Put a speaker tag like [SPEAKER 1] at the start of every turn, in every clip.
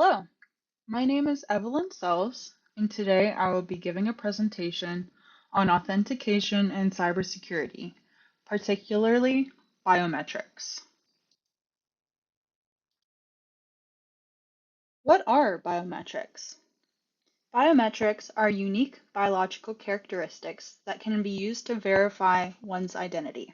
[SPEAKER 1] Hello, my name is Evelyn Sells, and today I will be giving a presentation on authentication and cybersecurity, particularly biometrics. What are biometrics? Biometrics are unique biological characteristics that can be used to verify one's identity.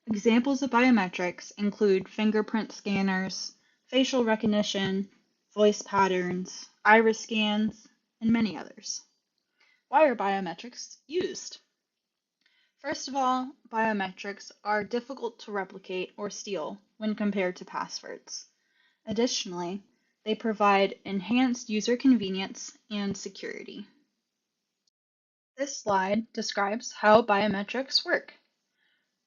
[SPEAKER 1] Examples of biometrics include fingerprint scanners, facial recognition, voice patterns, iris scans, and many others. Why are biometrics used? First of all, biometrics are difficult to replicate or steal when compared to passwords. Additionally, they provide enhanced user convenience and security. This slide describes how biometrics work.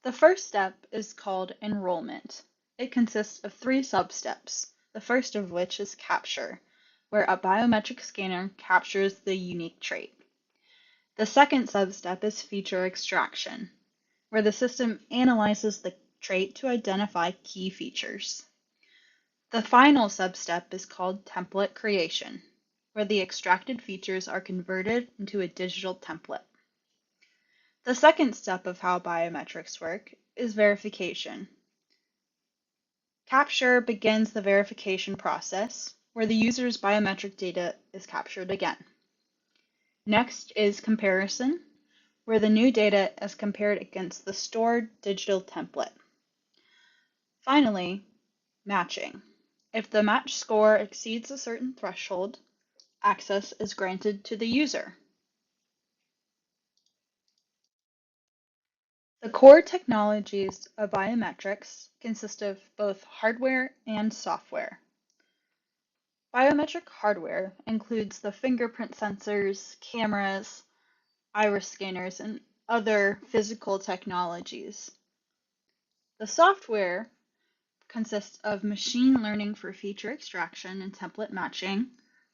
[SPEAKER 1] The first step is called enrollment. It consists of three sub-steps, the first of which is capture, where a biometric scanner captures the unique trait. The second sub-step is feature extraction, where the system analyzes the trait to identify key features. The final sub-step is called template creation, where the extracted features are converted into a digital template. The second step of how biometrics work is verification. Capture begins the verification process, where the user's biometric data is captured again. Next is comparison, where the new data is compared against the stored digital template. Finally, matching. If the match score exceeds a certain threshold, access is granted to the user. The core technologies of biometrics consist of both hardware and software. Biometric hardware includes the fingerprint sensors, cameras, iris scanners, and other physical technologies. The software consists of machine learning for feature extraction and template matching,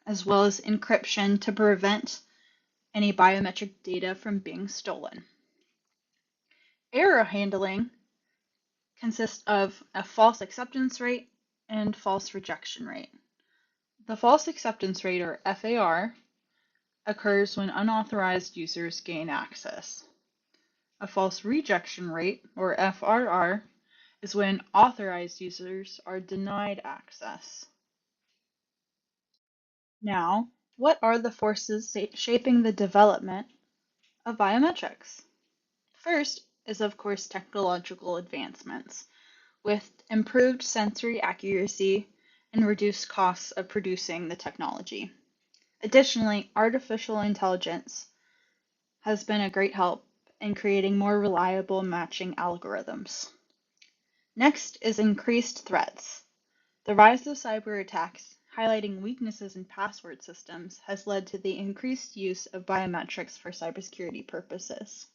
[SPEAKER 1] as well as encryption to prevent any biometric data from being stolen. Error handling consists of a false acceptance rate and false rejection rate. The false acceptance rate, or FAR, occurs when unauthorized users gain access. A false rejection rate, or FRR, is when authorized users are denied access. Now, what are the forces shaping the development of biometrics? First is, of course, technological advancements, with improved sensory accuracy and reduced costs of producing the technology. Additionally, artificial intelligence has been a great help in creating more reliable matching algorithms. Next is increased threats. The rise of cyber attacks, highlighting weaknesses in password systems, has led to the increased use of biometrics for cybersecurity purposes.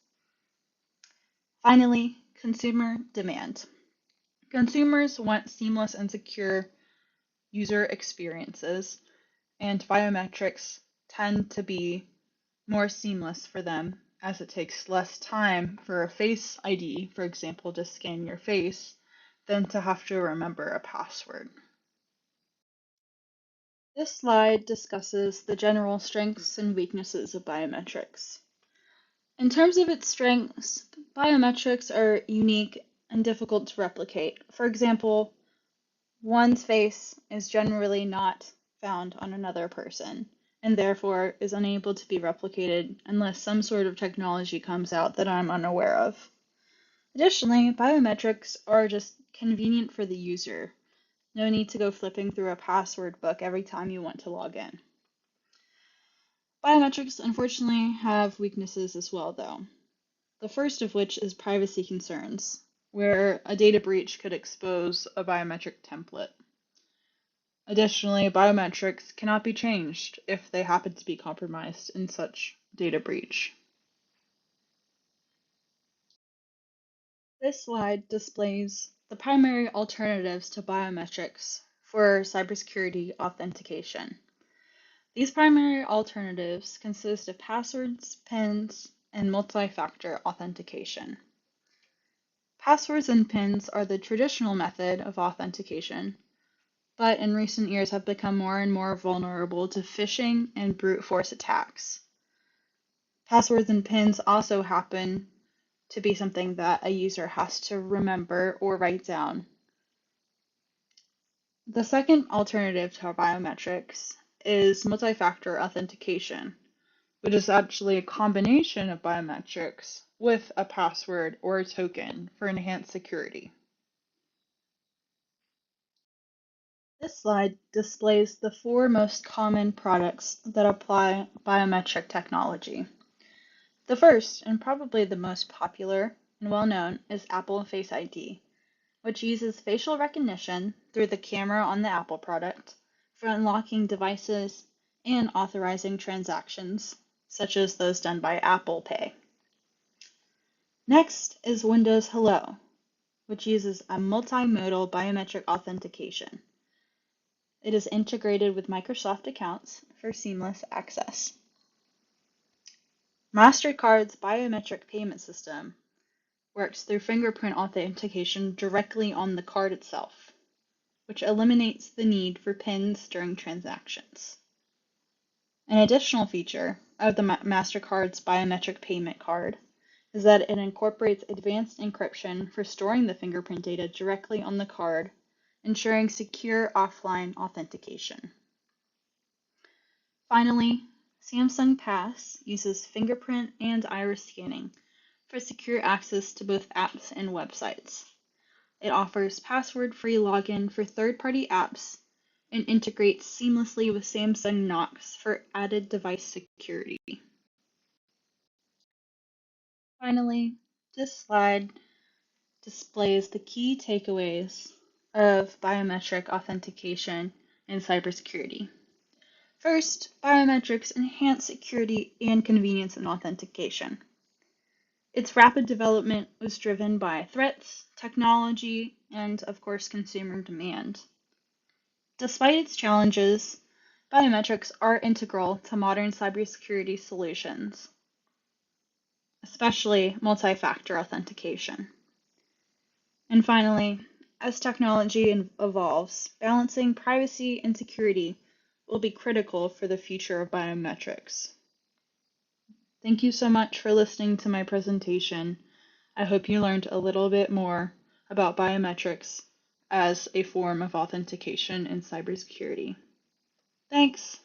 [SPEAKER 1] Finally, consumer demand. Consumers want seamless and secure user experiences, and biometrics tend to be more seamless for them as it takes less time for a Face ID, for example, to scan your face, than to have to remember a password. This slide discusses the general strengths and weaknesses of biometrics. In terms of its strengths, biometrics are unique and difficult to replicate. For example, one's face is generally not found on another person, and therefore is unable to be replicated unless some sort of technology comes out that I'm unaware of. Additionally, biometrics are just convenient for the user. No need to go flipping through a password book every time you want to log in. Biometrics unfortunately have weaknesses as well, though. The first of which is privacy concerns, where a data breach could expose a biometric template. Additionally, biometrics cannot be changed if they happen to be compromised in such data breach. This slide displays the primary alternatives to biometrics for cybersecurity authentication. These primary alternatives consist of passwords, PINs, and multi-factor authentication. Passwords and PINs are the traditional method of authentication, but in recent years have become more and more vulnerable to phishing and brute force attacks. Passwords and PINs also happen to be something that a user has to remember or write down. The second alternative to biometrics is multi-factor authentication, which is actually a combination of biometrics with a password or a token for enhanced security. This slide displays the four most common products that apply biometric technology. The first, and probably the most popular and well-known, is Apple Face ID, which uses facial recognition through the camera on the Apple product for unlocking devices and authorizing transactions, such as those done by Apple Pay. Next is Windows Hello, which uses a multimodal biometric authentication. It is integrated with Microsoft accounts for seamless access. Mastercard's biometric payment system works through fingerprint authentication directly on the card itself, which eliminates the need for PINs during transactions. An additional feature of the Mastercard's biometric payment card is that it incorporates advanced encryption for storing the fingerprint data directly on the card, ensuring secure offline authentication. Finally, Samsung Pass uses fingerprint and iris scanning for secure access to both apps and websites. It offers password-free login for third-party apps and integrates seamlessly with Samsung Knox for added device security. Finally, this slide displays the key takeaways of biometric authentication and cybersecurity. First, biometrics enhance security and convenience in authentication. Its rapid development was driven by threats, technology, and, of course, consumer demand. Despite its challenges, biometrics are integral to modern cybersecurity solutions, especially multi-factor authentication. And finally, as technology evolves, balancing privacy and security will be critical for the future of biometrics. Thank you so much for listening to my presentation. I hope you learned a little bit more about biometrics as a form of authentication in cybersecurity. Thanks!